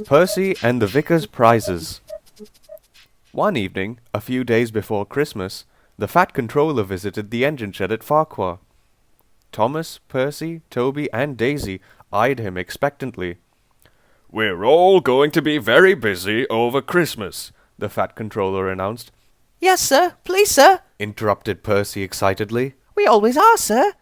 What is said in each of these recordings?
Percy and the Vicar's Prizes. One evening, a few days before Christmas, the Fat Controller visited the engine shed at Farquhar. Thomas, Percy, Toby, and Daisy eyed him expectantly. "We're all going to be very busy over Christmas," the Fat Controller announced. "Yes, sir. Please, sir," interrupted Percy excitedly. "We always are, sir."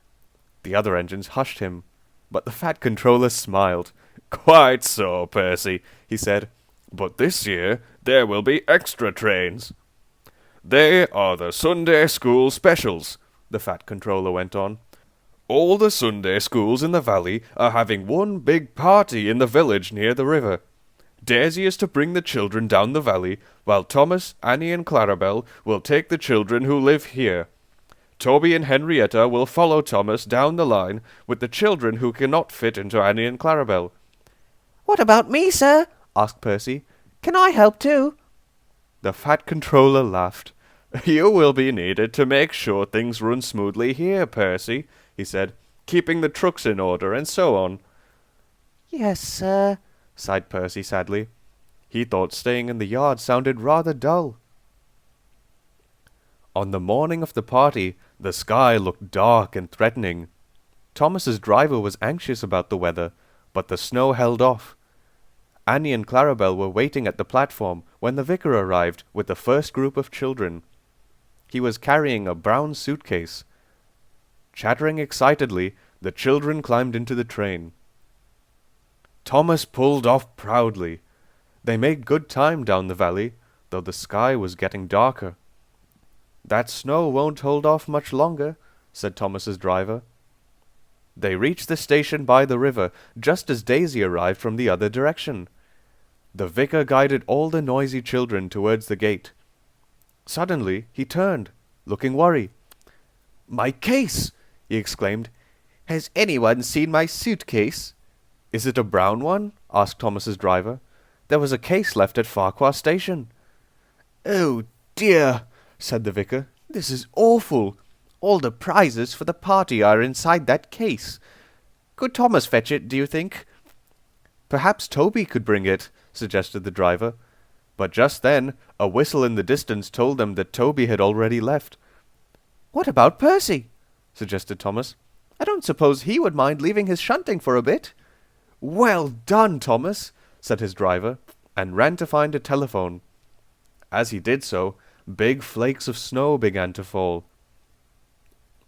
The other engines hushed him, but the Fat Controller smiled. "Quite so, Percy," he said. "But this year there will be extra trains." "They are the Sunday school specials," the Fat Controller went on. "All the Sunday schools in the valley are having one big party in the village near the river. Daisy is to bring the children down the valley, while Thomas, Annie, and Clarabel will take the children who live here. Toby and Henrietta will follow Thomas down the line with the children who cannot fit into Annie and Clarabel." "What about me, sir?" asked Percy. "Can I help too?" The Fat Controller laughed. "You will be needed to make sure things run smoothly here, Percy," he said, "keeping the trucks in order and so on." "Yes, sir," sighed Percy sadly. He thought staying in the yard sounded rather dull. On the morning of the party, the sky looked dark and threatening. Thomas's driver was anxious about the weather, but the snow held off. Annie and Clarabel were waiting at the platform when the vicar arrived with the first group of children. He was carrying a brown suitcase. Chattering excitedly, the children climbed into the train. Thomas pulled off proudly. They made good time down the valley, though the sky was getting darker. "That snow won't hold off much longer," said Thomas's driver. They reached the station by the river just as Daisy arrived from the other direction. The vicar guided all the noisy children towards the gate. Suddenly he turned, looking worried. "My case!" he exclaimed. "Has anyone seen my suitcase?" "Is it a brown one?" asked Thomas's driver. "There was a case left at Farquhar station." "Oh dear," said the vicar. "This is awful. All the prizes for the party are inside that case. Could Thomas fetch it, do you think?" "Perhaps Toby could bring it," suggested the driver. But just then, a whistle in the distance told them that Toby had already left. "What about Percy?" suggested Thomas. "I don't suppose he would mind leaving his shunting for a bit." "Well done, Thomas," said his driver, and ran to find a telephone. As he did so, big flakes of snow began to fall.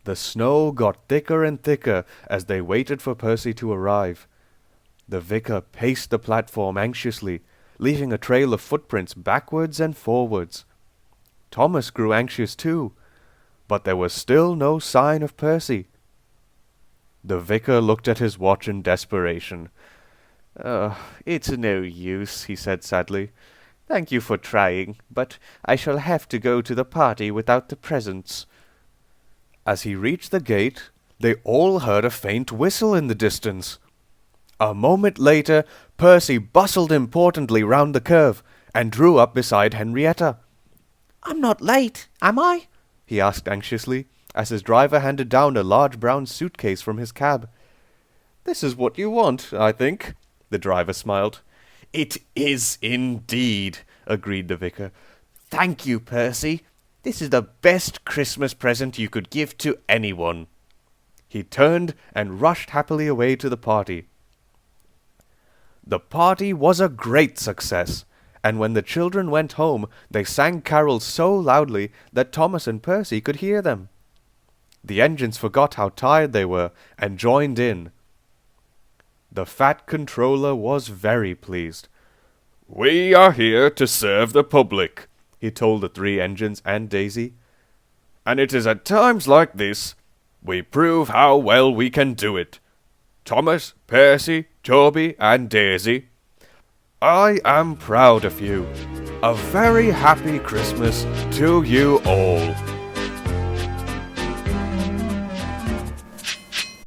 The snow got thicker and thicker as they waited for Percy to arrive. The vicar paced the platform anxiously, leaving a trail of footprints backwards and forwards. Thomas grew anxious too, but there was still no sign of Percy. The vicar looked at his watch in desperation. "It's no use," he said sadly. "Thank you for trying, but I shall have to go to the party without the presents." As he reached the gate, they all heard a faint whistle in the distance. A moment later, Percy bustled importantly round the curve and drew up beside Henrietta. "I'm not late, am I?" he asked anxiously, as his driver handed down a large brown suitcase from his cab. "This is what you want, I think," the driver smiled. "It is indeed," agreed the vicar. "Thank you, Percy. This is the best Christmas present you could give to anyone." He turned and rushed happily away to the party. The party was a great success, and when the children went home, they sang carols so loudly that Thomas and Percy could hear them. The engines forgot how tired they were and joined in. The Fat Controller was very pleased. "We are here to serve the public," he told the three engines and Daisy. "And it is at times like this we prove how well we can do it. Thomas, Percy, Toby, and Daisy, I am proud of you. A very happy Christmas to you all."